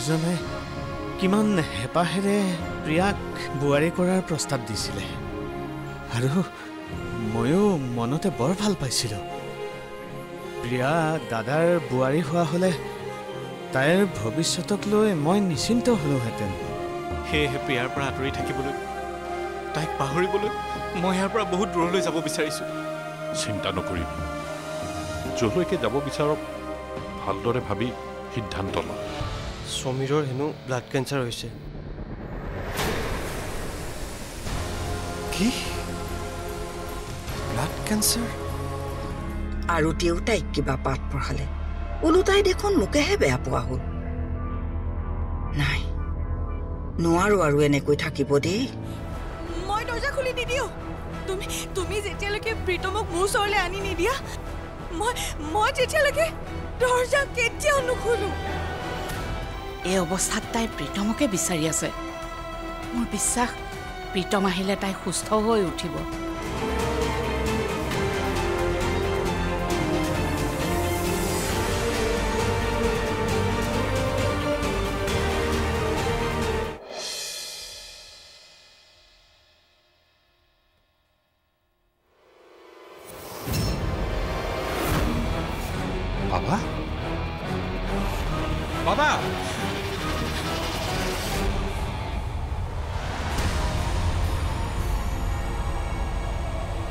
মানুহজনে কিমান হেঁপাহেৰে প্ৰিয়াক বোৱাৰী কৰাৰ প্ৰস্তাৱ দিছিলে আৰু ময়ো মনতে বৰ ভাল পাইছিলোঁ। প্ৰিয়া দাদাৰ বোৱাৰী হোৱা হ'লে তাইৰ ভৱিষ্যতক লৈ মই নিশ্চিন্ত হ'লোহেঁতেন। সেয়েহে প্ৰিয়াৰ পৰা আঁতৰি থাকিবলৈ, তাইক পাহৰিবলৈ মই ইয়াৰ পৰা বহুত দূৰলৈ যাব বিচাৰিছোঁ। চিন্তা নকৰিবি, যলৈকে যাব বিচাৰ ভালদৰে ভাবি সিদ্ধান্ত ল। সমীৰৰ হেনো ব্লাড কেঞ্চাৰ হৈছে। কি? Blood cancer? আৰু দেউতাইক কিবা পাঠ পঢ়ালে, ওলোটাই দেখোন মোকেহে বেয়া পোৱা হ'ল। নাই, নোৱাৰো আৰু এনেকৈ থাকিব দেই। মই দৰ্জা খুলি নিদিওঁ। তুমি যেতিয়ালৈকে প্ৰীতমক মোৰ ওচৰলৈ আনি নিদিয়া, মই যেতিয়ালৈকে দৰ্জা কেতিয়াও নুখুলো। এই অৱস্থাত তাই প্ৰীতমকে বিচাৰি আছে। মোৰ বিশ্বাস প্ৰীতম আহিলে তাই সুস্থ হৈ উঠিব। বাবা, বাবা,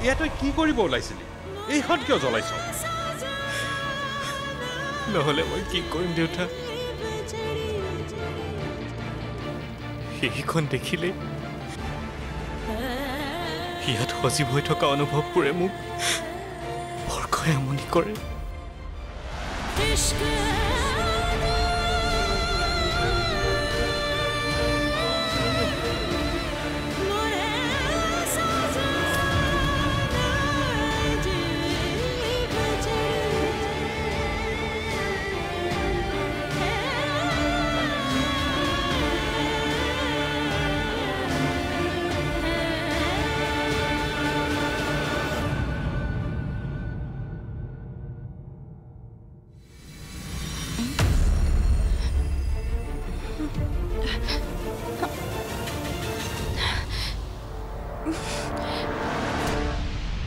এয়া তই কি কৰিব ওলাইছিলি? এইখন কিয় জ্বলাইছ? নহ'লে মই কি কৰিম দেউতা? সেইখন দেখিলে ইয়াত সজীৱ হৈ থকা অনুভৱবোৰে মোক বৰকৈ আমনি কৰে।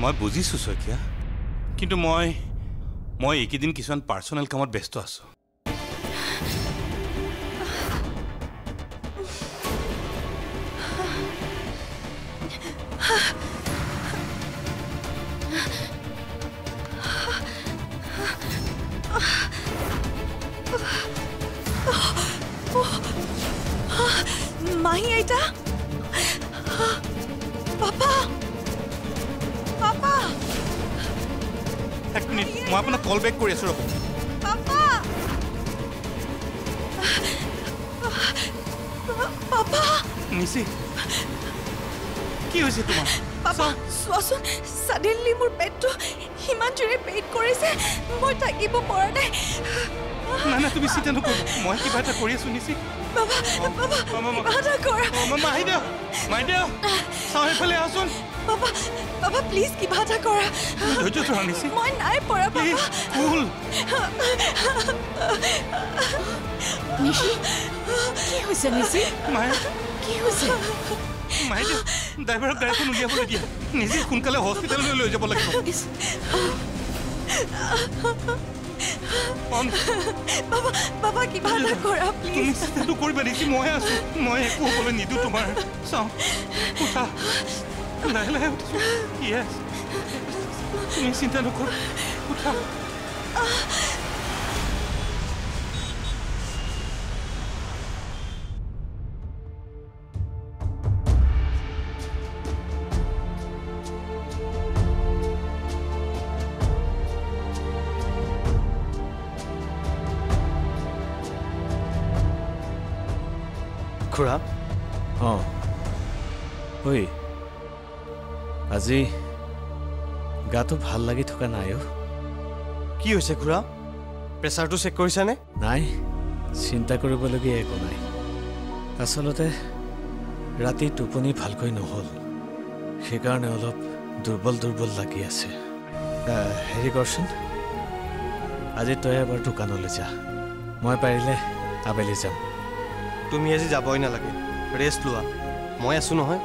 মই বুজিছোঁ শইকীয়া, কিন্তু মই এইকেইদিন কিছুমান পাৰ্চনেল কামত ব্যস্ত আছোঁ। মাহী আইতা, পাপা, পাপা, এক মিনিট, মই আপোনাক কল বেক কৰি আছোঁ। ৰ'ব। Papa, papa. নিচি, কি হৈছে তোমাৰ? পাপা চোৱাচোন, ছাডেনলি মোৰ পেটটো সিমান জোৰে পেইন কৰিছে, মই থাকিব পৰা নাই। নাই নাই, তুমি চিন্তা নকৰিবা, মই কিবা এটা কৰি আছোঁ। নিচি, বাবা, বাবা, কিবা এটা কৰা। মাহিদেউ, মাহিদেউ, চাওঁ এইফালে আহচোন। বাবা, বাবা প্লিজ কিবা এটা কৰা। ধৈৰ্য ধৰা নিচি। মই নাই পৰা বাবা। কুল। নিশি, কি হৈছে নিশি? মায়ে, কি হৈছে? মাহিদেউ, ড্ৰাইভাৰক গাড়ীখন উলিয়াবলৈ দিয়া। নিজে সোনকালে হস্পিটেললৈ লৈ যাব লাগিব। বাবা, বাবা কিবা এটা কৰা প্লিজ। তুমি চিন্তাটো কৰিবা নিচি, মই আছোঁ। মই একো হ'বলৈ নিদিওঁ তোমাৰ। চাওঁ, উঠা, লাহে লাহে উঠিছোঁ। য়েছ, তুমি চিন্তা নকৰ, উঠা। খুৰা, অঁ ঐ, আজি গাটো ভাল লাগি থকা নাই অ'। কি হৈছে খুৰা? প্ৰেছাৰটো চেক কৰিছানে? নাই, চিন্তা কৰিবলগীয়া একো নাই। আচলতে ৰাতি টোপনি ভালকৈ নহ'ল, সেইকাৰণে অলপ দুৰ্বল দুৰ্বল লাগি আছে। হেৰি কৰচোন, আজি তই এবাৰ দোকানলৈ যা, মই পাৰিলে আবেলি যাম। তুমি আজি যাবই নালাগে, ৰেষ্ট লোৱা, মই আছোঁ নহয়।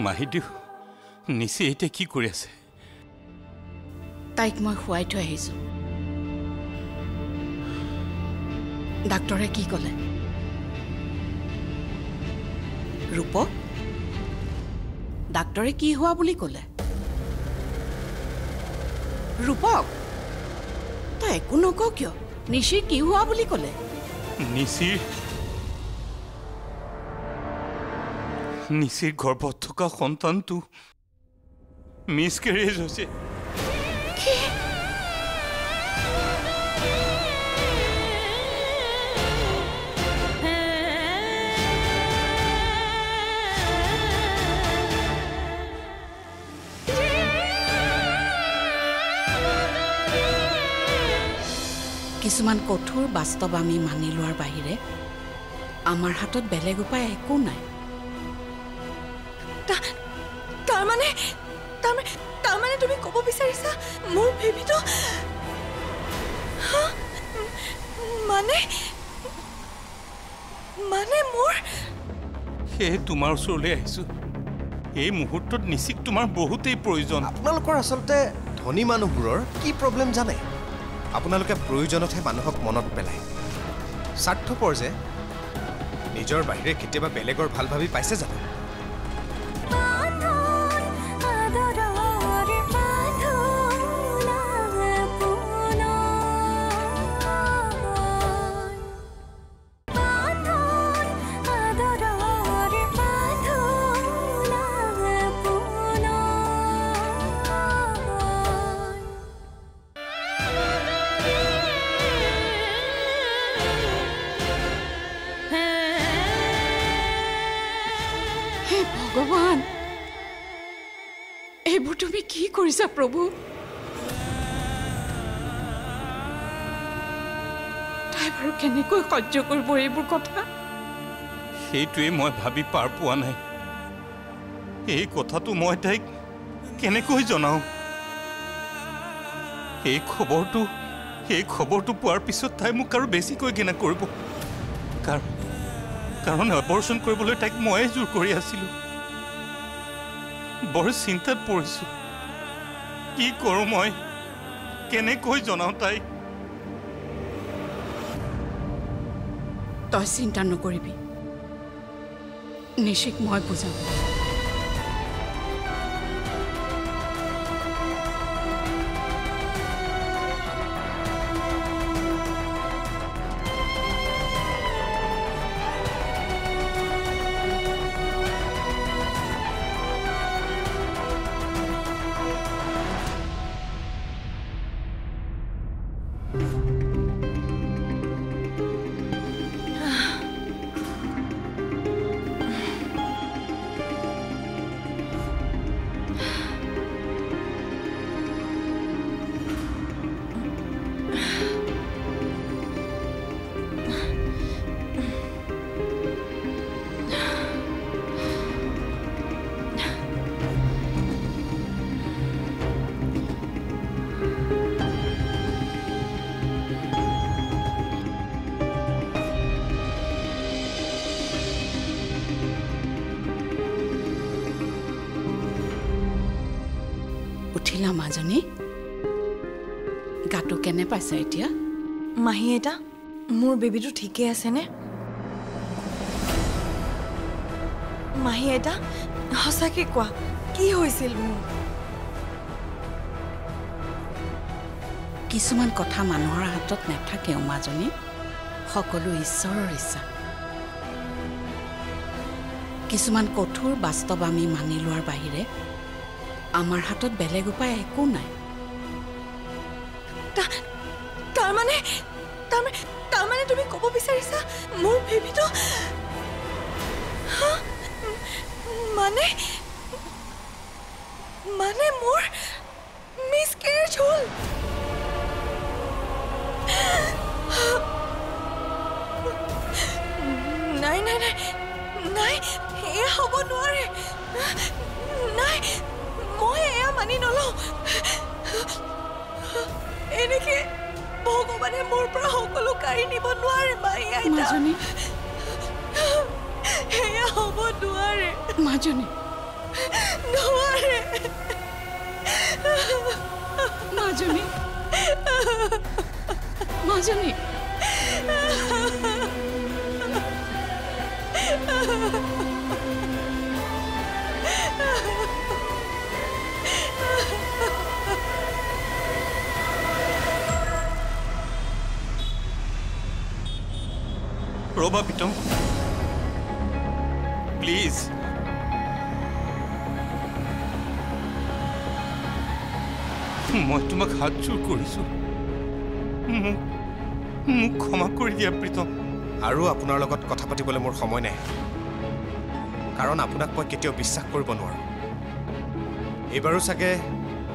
মাহিদেউ, নিচে এতিয়া কি কৰি আছে? তাইক মই শুৱাই থৈ আহিছোঁ। ডাক্তৰে কি ক'লে? ৰূপক, ডাক্তৰে কি হোৱা বুলি ক'লে? ৰূপক, তই একো নকওঁ কিয়? নিশিৰ কি হোৱা বুলি ক'লে? নিচিৰ গৰ্ভত থকা সন্তানটো মিছকেৰেজ হৈছে। কিছুমান কঠোৰ বাস্তৱ আমি মানি লোৱাৰ বাহিৰে আমাৰ হাতত বেলেগ উপায় একো নাই। তাৰমানে তুমি ক'ব বিচাৰিছা মোৰ বেবীটো মানে মোৰ? সেয়ে তোমাৰ ওচৰলৈ আহিছোঁ। এই মুহূৰ্তত নিচিক তোমাৰ বহুতেই প্ৰয়োজন। আপোনালোকৰ আচলতে ধনী মানুহবোৰৰ কি প্ৰব্লেম জানে? আপোনালোকে প্ৰয়োজনতহে মানুহক মনত পেলায়। স্বাৰ্থপৰ যে নিজৰ বাহিৰে কেতিয়াবা বেলেগৰ ভাল ভাবি পাইছে জানো? ভগৱান, এইবোৰ তুমি কি কৰিছা প্ৰভু? তাই বাৰু কেনেকৈ সহ্য কৰিব এইবোৰ কথা? সেইটোৱে মই ভাবি পাৰ পোৱা নাই। এই কথাটো মই তাইক কেনেকৈ জনাওঁ? এই খবৰটো পোৱাৰ পিছত তাই মোক আৰু বেছিকৈ ঘৃণা কৰিব। কাৰণ অপাৰেশ্যন কৰিবলৈ তাইক ময়ে জোৰ কৰি আছিলোঁ। বৰ চিন্তাত পৰিছোঁ। কি কৰোঁ মই? কেনেকৈ জনাওঁ তাইক? তই চিন্তা নকৰিবি, নিশিক মই বুজাম। উঠিলা মাজনী গাটো কেনে পাইছা এতিয়া মাহী এটা মোৰ বেবিটো ঠিকে আছে নে মাহী এটা হসাকে কোৱা কি হৈছিল মোৰ কিছুমান কথা মানুহৰ হাতত নাথাকে মাজনী সকলো ঈশ্বৰৰ ইচ্ছা কিছুমান কঠোৰ বাস্তৱ আমি মানি লোৱাৰ বাহিৰে আমাৰ হাতত বেলেগ উপায় একো নাই তাৰমানে তুমি ক'ব বিচাৰিছা মোৰ বেবিটো মানে মোৰ মিছকেৰেজ হ'ল নাই নাই নাই নাই এয়া হ'ব নোৱাৰে নাই মই এয়া মানি নলওঁ এনেকে ভগৱানে মোৰ পৰা সকলো কাঢ়ি নিব নোৱাৰে মাই আইতা এয়া হ'ব নোৱাৰে মাজনী নোৱাৰে মাজনী মাজনী ৰবা প্ৰীতম প্লিজ মই তোমাক হাত জোৰ কৰিছোঁ মোক ক্ষমা কৰি দিয়া প্ৰীতম আৰু আপোনাৰ লগত কথা পাতিবলৈ মোৰ সময় নাই কাৰণ আপোনাক মই কেতিয়াও বিশ্বাস কৰিব নোৱাৰোঁ এইবাৰো চাগে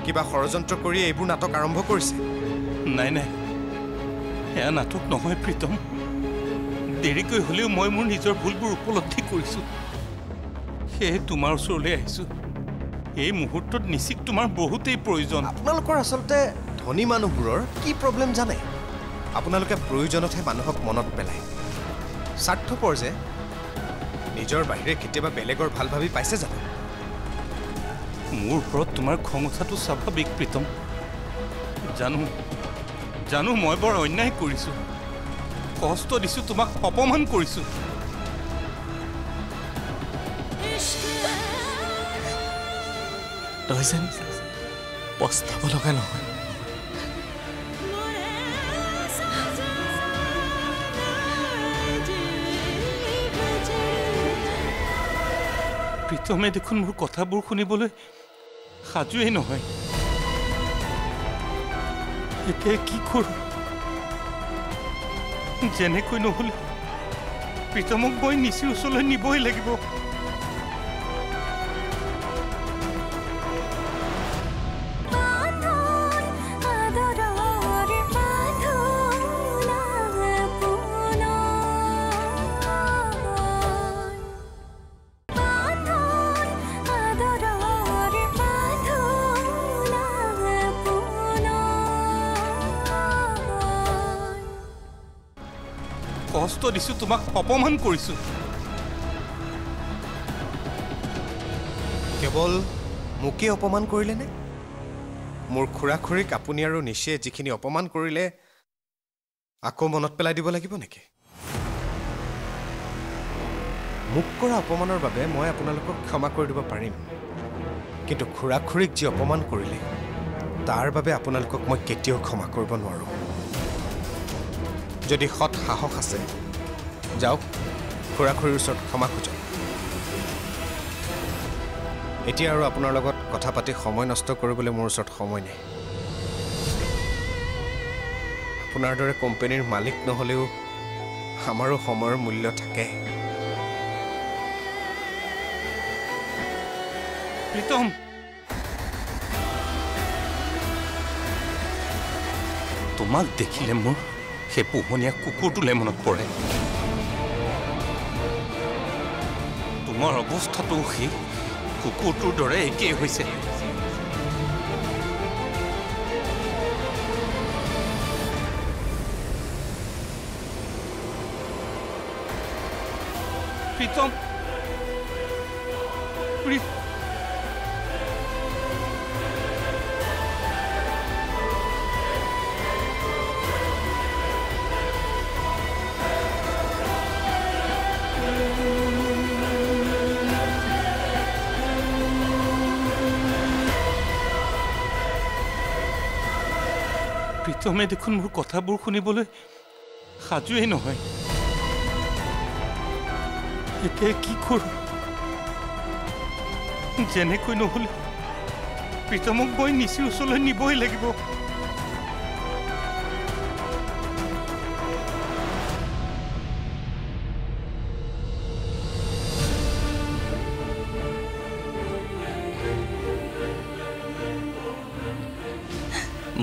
কিবা ষড়যন্ত্ৰ কৰি এইবোৰ নাটক আৰম্ভ কৰিছে নাই নাই এয়া নাটক নহয় প্ৰীতম দেৰিকৈ হ'লেও মই মোৰ নিজৰ ভুলবোৰ উপলব্ধি কৰিছোঁ সেয়ে তোমাৰ ওচৰলৈ আহিছোঁ এই মুহূৰ্তত নিশ্চিত তোমাৰ বহুতেই প্ৰয়োজন আপোনালোকৰ আচলতে ধনী মানুহবোৰৰ কি প্ৰব্লেম জানে আপোনালোকে প্ৰয়োজনতহে মানুহক মনত পেলায় স্বাৰ্থপৰ যে নিজৰ বাহিৰে কেতিয়াবা বেলেগৰ ভাল ভাবি পাইছে জানো মোৰ ওপৰত তোমাৰ খং উঠাটো স্বাভাৱিক প্ৰীতম জানো মই বৰ অন্যায় কৰিছোঁ কষ্ট দিছোঁ তোমাক অপমান কৰিছোঁ তই যেন পস্তাব লগা নহয় প্ৰীতমে দেখোন মোৰ কথাবোৰ শুনিবলৈ সাজুৱেই নহয় এতিয়া কি কৰোঁ যেনেকৈ নহ'লে প্ৰীতমক মই নিচিৰ ওচৰলৈ নিবই লাগিব কষ্ট দিছোঁ তোমাক অপমান কৰিছোঁ কেৱল মোকে অপমান কৰিলেনে মোৰ খুৰা খুৰীক আপুনি আৰু নিশে যিখিনি অপমান কৰিলে আকৌ মনত পেলাই দিব লাগিব নেকি মোক কৰা অপমানৰ বাবে মই আপোনালোকক ক্ষমা কৰি দিব পাৰিম কিন্তু খুৰা খুৰীক যি অপমান কৰিলে তাৰ বাবে আপোনালোকক মই কেতিয়াও ক্ষমা কৰিব নোৱাৰোঁ যদি সৎ সাহস আছে যাওক খুৰা খুৰীৰ ওচৰত ক্ষমা খোজক এতিয়া আৰু আপোনাৰ লগত কথা পাতি সময় নষ্ট কৰিবলৈ মোৰ ওচৰত সময় নাই আপোনাৰ দৰে কোম্পানীৰ মালিক নহ'লেও আমাৰো সময়ৰ মূল্য থাকে প্ৰীতম তোমাক দেখিলে মোৰ সেই পোহনীয়া কুকুৰটোলৈ মনত পৰে তোমাৰ অৱস্থাটো সেই কুকুৰটোৰ দৰে একেই হৈছে প্ৰীতম প্ৰীতমে দেখোন মোৰ কথাবোৰ শুনিবলৈ সাজুৱেই নহয়। এতিয়া কি কৰোঁ? যেনেকৈ নহ'লে প্ৰীতমক মই নিচিৰ ওচৰলৈ নিবই লাগিব।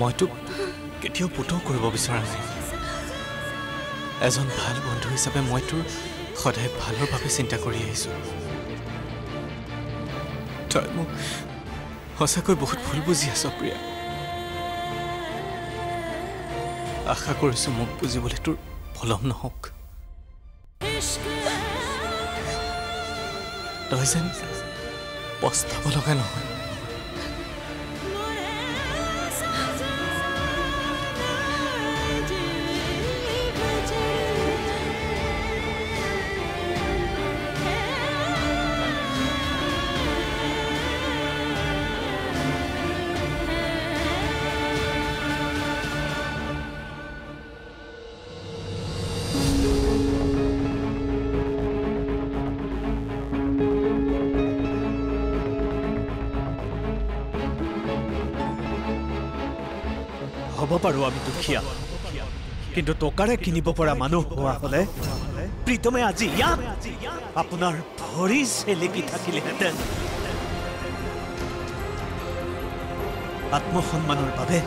মই তোক কেতিয়াও পুতৌ কৰিব বিচৰা নাই। এজন ভাল বন্ধু হিচাপে মই তোৰ সদায় ভালৰ বাবে চিন্তা কৰি আহিছোঁ। তই মোক সঁচাকৈ বহুত ভুল বুজি আছ প্ৰিয়া। আশা কৰিছোঁ মোক বুজিবলৈ তোৰ পলম নহওক। তই যেন পস্তাব লগা নহয়। হ'ব পাৰোঁ আমি দুখীয়া, কিন্তু টকাৰে কিনিব পৰা মানুহ হোৱা হ'লে প্ৰীতমে আজি ইয়াত আপোনাৰ ভৰি চেলেকি থাকিলেহেঁতেন। আত্মসন্মানৰ বাবে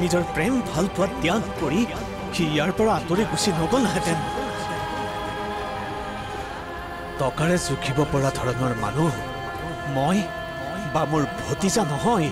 নিজৰ প্ৰেম ভাল পোৱা ত্যাগ কৰি সি ইয়াৰ পৰা আঁতৰি গুচি নগ'লহেঁতেন। টকাৰে জুখিব পৰা ধৰণৰ মানুহ মই বা মোৰ ভতিজা নহয়।